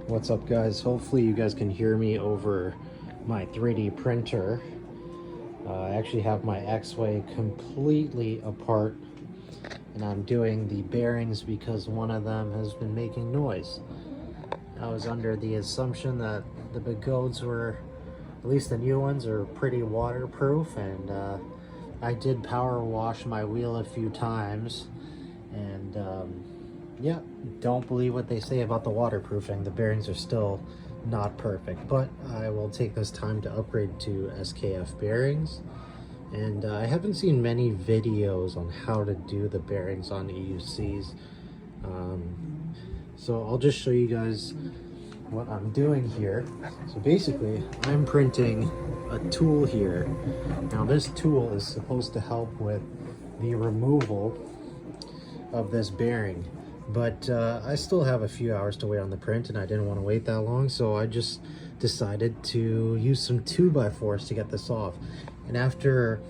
What's up, guys? Hopefully you guys can hear me over my 3D printer. I actually have my X-Way completely apart, and I'm doing the bearings because one of them has been making noise. I was under the assumption that the Begodes were, at least the new ones, are pretty waterproof, and I did power wash my wheel a few times, and yeah, don't believe what they say about the waterproofing. The bearings are still not perfect, but I will take this time to upgrade to SKF bearings. And I haven't seen many videos on how to do the bearings on EUCs. So I'll just show you guys what I'm doing here. So basically, I'm printing a tool here. Now this tool is supposed to help with the removal of this bearing. But I still have a few hours to wait on the print, and I didn't want to wait that long, so I just decided to use some 2x4s to get this off. And after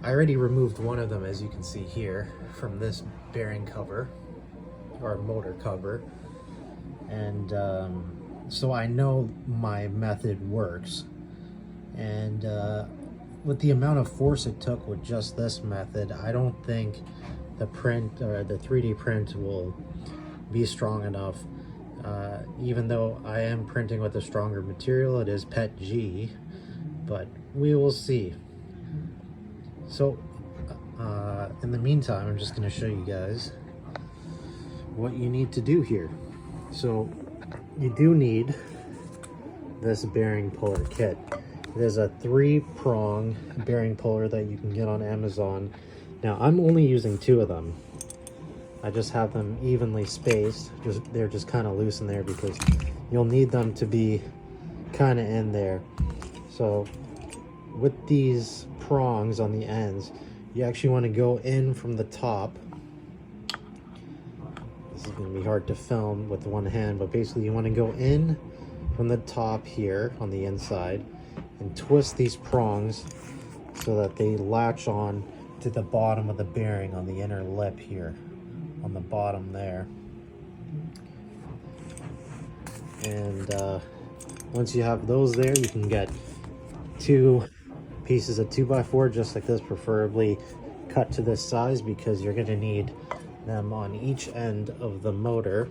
I already removed one of them, as you can see here, from this bearing cover or motor cover, and so I know my method works. And with the amount of force it took with just this method, I don't think the print or the 3D print will be strong enough. Even though I am printing with a stronger material, it is PETG, but we will see. So in the meantime, I'm just going to show you guys what you need to do here. So you do need this bearing puller kit. There's a 3-prong bearing puller that you can get on Amazon. Now I'm only using 2 of them. I just have them evenly spaced. They're just kind of loose in there because you'll need them to be kind of in there. So with these prongs on the ends, you actually want to go in from the top. This is going to be hard to film with one hand, but basically you want to go in from the top here on the inside and twist these prongs so that they latch on to the bottom of the bearing on the inner lip here, on the bottom there. And once you have those there, you can get 2 pieces of 2x4 just like this, preferably cut to this size, because you're going to need them on each end of the motor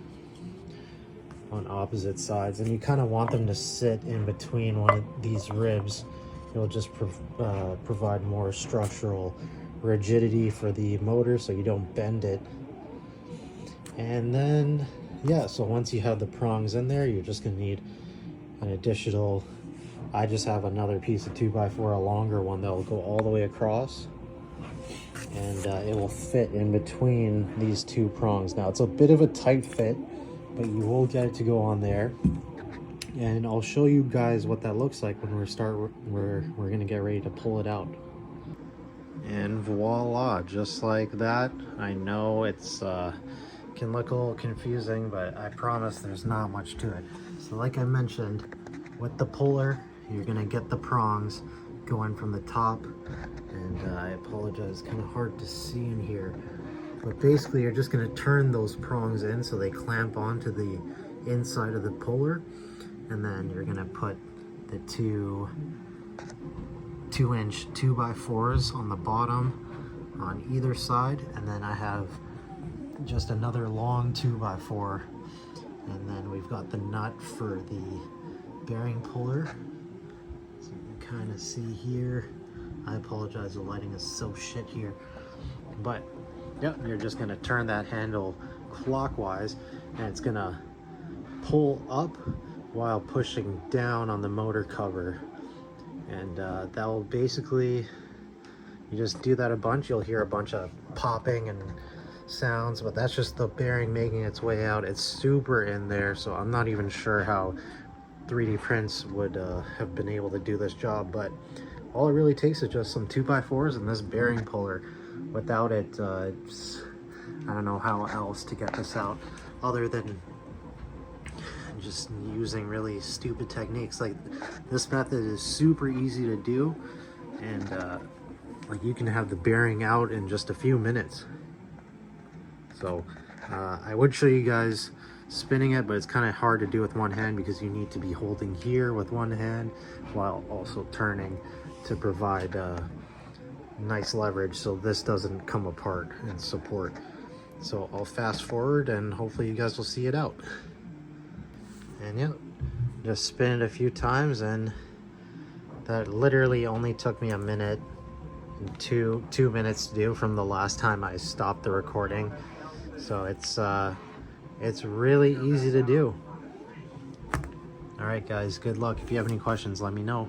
on opposite sides, and you kind of want them to sit in between one of these ribs. It'll just provide more structural rigidity for the motor so you don't bend it. And then yeah, so once you have the prongs in there, you're just gonna need an additional, I just have another piece of 2x4, a longer one that will go all the way across, and it will fit in between these 2 prongs. Now it's a bit of a tight fit, but you will get it to go on there, and I'll show you guys what that looks like when we're gonna get ready to pull it out. And voila, just like that. I know it's can look a little confusing, but I promise there's not much to it. So like I mentioned, with the puller, you're gonna get the prongs going from the top, and I apologize, kind of hard to see in here, but basically you're just gonna turn those prongs in so they clamp onto the inside of the puller, and then you're gonna put the 2-inch 2x4s on the bottom on either side, and then I have just another long 2x4, and then we've got the nut for the bearing puller, so you can kind of see here. I apologize, the lighting is so shit here, but yep, you're just going to turn that handle clockwise, and it's going to pull up while pushing down on the motor cover. And that will basically, you just do that a bunch, you'll hear a bunch of popping and sounds, but that's just the bearing making its way out. It's super in there, so I'm not even sure how 3D prints would have been able to do this job, but all it really takes is just some 2x4s and this bearing puller. Without it, I don't know how else to get this out other than just using really stupid techniques. Like, this method is super easy to do, and like, you can have the bearing out in just a few minutes. So I would show you guys spinning it, but it's kind of hard to do with one hand because you need to be holding here with one hand while also turning to provide nice leverage so this doesn't come apart and support. So I'll fast forward and hopefully you guys will see it out. And yeah, just spin it a few times, and that literally only took me a minute and two minutes to do from the last time I stopped the recording. So it's really easy to do. All right guys, good luck. If you have any questions, let me know.